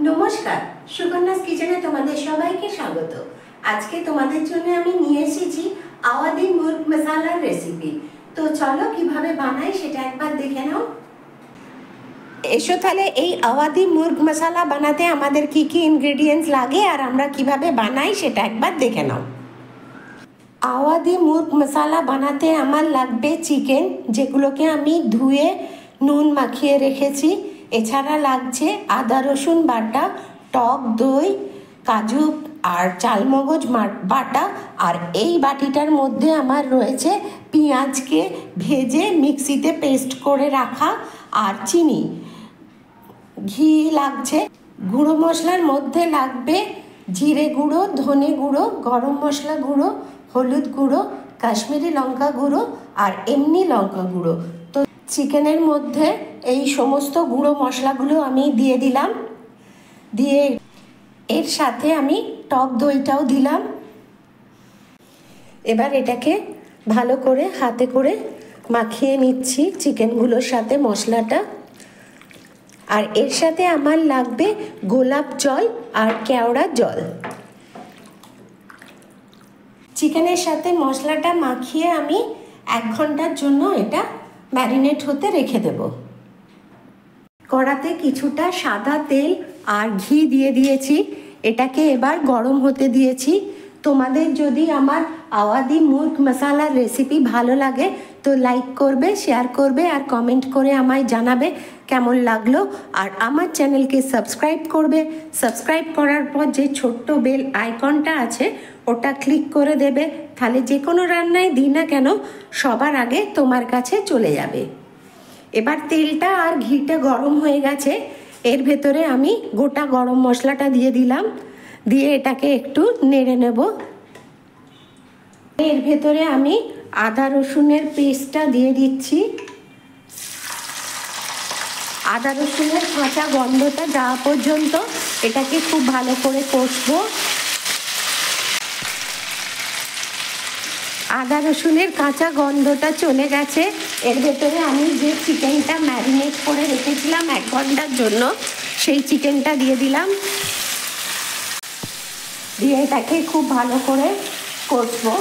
নমস্কার, সুকন্যাস কিচেনে তোমাদের সবাইকে স্বাগত। আজকে তোমাদের জন্য আমি নিয়ে এসেছি আওয়াধি মুর্গ মশালার রেসিপি। তো চলো কিভাবে বানাই সেটা একবার দেখে নাও। এসো তাহলে এই আওয়াধি মুর্গ মশালা বানাতে আমাদের কি কি ইনগ্রেডিয়েন্টস লাগে আর আমরা কিভাবে বানাই সেটা একবার দেখে নাও। আওয়াধি মুর্গ মশালা বানাতে আমার লাগবে চিকেন, যেগুলোকে আমি ধুয়ে নুন মাখিয়ে রেখেছি। এছাড়া লাগছে আদা রসুন বাটা, টক দই, কাজু আর চালমগজ বাটা। আর এই বাটিটার মধ্যে আমার রয়েছে পেঁয়াজকে ভেজে মিক্সিতে পেস্ট করে রাখা আর চিনি। ঘি লাগছে। গুঁড়ো মশলার মধ্যে লাগবে জিরে গুঁড়ো, ধনে গুঁড়ো, গরম মশলা গুঁড়ো, হলুদ গুঁড়ো, কাশ্মীরি লঙ্কা গুঁড়ো আর এমনি লঙ্কা গুঁড়ো। তো চিকেনের মধ্যে এই সমস্ত গুঁড়ো মশলাগুলো আমি দিয়ে দিলাম। দিয়ে এর সাথে আমি টক দইটাও দিলাম। এবার এটাকে ভালো করে হাতে করে মাখিয়ে নিচ্ছি চিকেনগুলোর সাথে মশলাটা। আর এর সাথে আমার লাগবে গোলাপ জল আর কেওড়া জল। চিকেনের সাথে মশলাটা মাখিয়ে আমি 1 ঘন্টার জন্য এটা ম্যারিনেট হতে রেখে দেব। কড়াতে কিছুটা সাদা তেল আর ঘি দিয়ে দিয়েছি। এটাকে এবার গরম হতে দিয়েছি। তোমাদের যদি আমার আওয়াধি মুর্গ মশালার রেসিপি ভালো লাগে তো লাইক করবে, শেয়ার করবে আর কমেন্ট করে আমায় জানাবে কেমন লাগলো। আর আমার চ্যানেলকে সাবস্ক্রাইব করবে। সাবস্ক্রাইব করার পর যে ছোট্ট বেল আইকনটা আছে ওটা ক্লিক করে দেবে, তাহলে যে কোনো রান্নায় দিই না কেন সবার আগে তোমার কাছে চলে যাবে। এবার তেলটা আর ঘিটা গরম হয়ে গেছে। এর ভেতরে আমি গোটা গরম মশলাটা দিয়ে দিলাম। দিয়ে এটাকে একটু নেড়ে নেব। এর ভেতরে আমি আদা রসুনের পেস্টটা দিয়ে দিচ্ছি। আদা রসুনের কাঁচা গন্ধটা যাওয়া পর্যন্ত এটাকে খুব ভালো করে কষবো। আদা রসুনের কাঁচা গন্ধটা চলে গেছে। এর ভেতরে আমি যে চিকেনটা ম্যারিনেট করে রেখেছিলাম 1 ঘন্টার জন্য সেই চিকেনটা দিয়ে দিলাম। দিয়ে এটাকে খুব ভালো করে কষবো।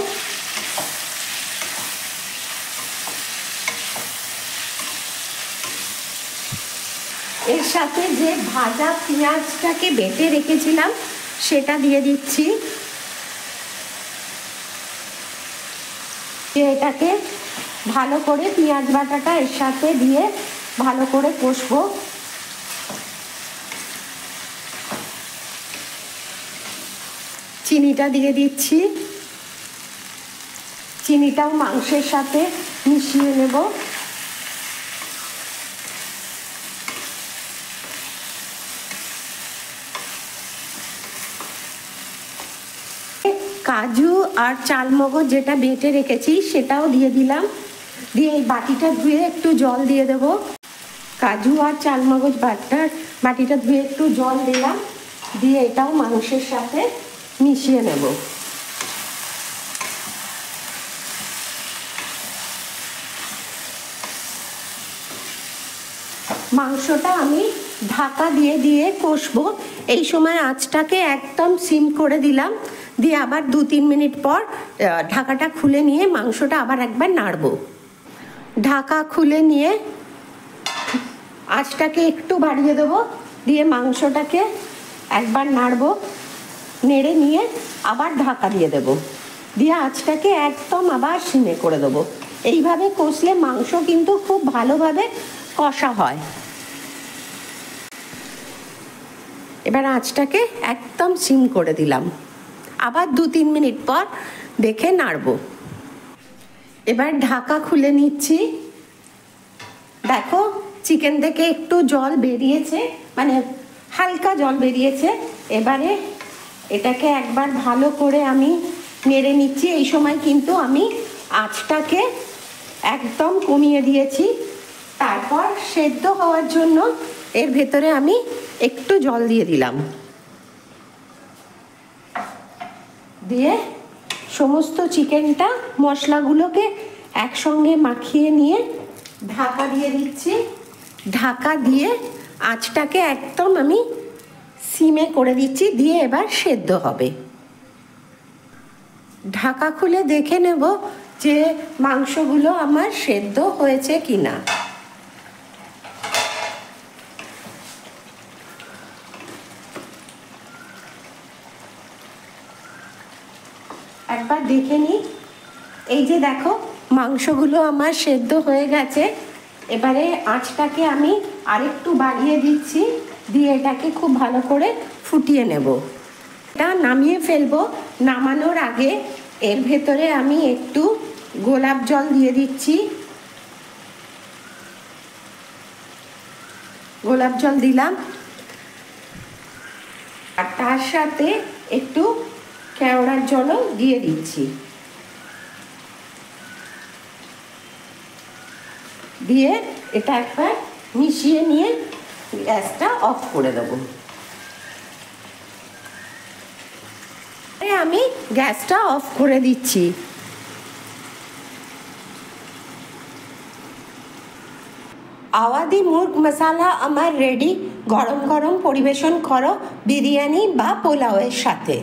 এর সাথে যে ভাজা পেঁয়াজটাকে বেটে রেখেছিলাম সেটা দিয়ে দিচ্ছি। এটাকে ভালো করে পেঁয়াজ বাটাটা এর সাথে দিয়ে ভালো করে কষবো। চিনিটা দিয়ে দিচ্ছি। চিনিটাও মাংসের সাথে মিশিয়ে নেব। কাজু আর চালমগজ যেটা বেটে রেখেছি সেটাও দিয়ে দিলাম। দিয়ে এই বাটিটা ধুয়ে একটু জল দিয়ে দেব। কাজু আর চালমগজ বাটিটা ধুয়ে একটু জল দিলাম। দিয়ে এটাও মাংসের সাথে মিশিয়ে নেব। মাংসটা আমি ঢাকা দিয়ে দিয়ে কষবো। এই সময় আঁচটাকে একদম সিম করে দিলাম। দিয়ে আবার 2-3 মিনিট পর ঢাকাটা খুলে নিয়ে মাংসটা আবার একবার নাড়বো। ঢাকা খুলে নিয়ে আঁচটাকে একটু বাড়িয়ে দেবো। দিয়ে মাংসটাকে একবার নাড়বো। নেড়ে নিয়ে আবার ঢাকা দিয়ে দেবো। দিয়ে আঁচটাকে একদম আবার সিমে করে দেবো। এইভাবে কষলে মাংস কিন্তু খুব ভালোভাবে কষা হয়। এবার আঁচটাকে একদম সিম করে দিলাম। আবার 2-3 মিনিট পর দেখে নাড়বো। এবার ঢাকা খুলে নিচ্ছি। দেখো চিকেন থেকে একটু জল বেরিয়েছে, মানে হালকা জল বেরিয়েছে। এবারে এটাকে একবার ভালো করে আমি নেড়ে নিচ্ছি। এই সময় কিন্তু আমি আঁচটাকে একদম কমিয়ে দিয়েছি। তারপর সেদ্ধ হওয়ার জন্য এর ভেতরে আমি একটু জল দিয়ে দিলাম। দিয়ে সমস্ত চিকেনটা মশলাগুলোকে একসঙ্গে মাখিয়ে নিয়ে ঢাকা দিয়ে দিচ্ছি। ঢাকা দিয়ে আঁচটাকে একদম আমি সিমে করে দিচ্ছি, দিয়ে এবার সেদ্ধ হবে। ঢাকা খুলে দেখে নেব যে মাংসগুলো আমার সেদ্ধ হয়েছে কিনা। একবার দেখে নিই। এই যে দেখো, মাংসগুলো আমার সেদ্ধ হয়ে গেছে। এবারে আঁচটাকে আমি আরেকটু বাড়িয়ে দিচ্ছি, দিয়ে এটাকে খুব ভালো করে ফুটিয়ে নেব। এটা নামিয়ে ফেলবো। নামানোর আগে এর ভেতরে আমি একটু গোলাপ জল দিয়ে দিচ্ছি। গোলাপ জল দিলাম, আর তার সাথে একটু কেওড়ার জলও দিয়ে দিচ্ছি। দিয়ে এটা একবার মিশিয়ে নিয়ে গ্যাসটা অফ করে দেবো। আমি গ্যাসটা অফ করে দিচ্ছি। আওয়াদি মুর্গ মশালা আমার রেডি। গরম গরম পরিবেশন করো বিরিয়ানি বা পোলাওয়ের সাথে।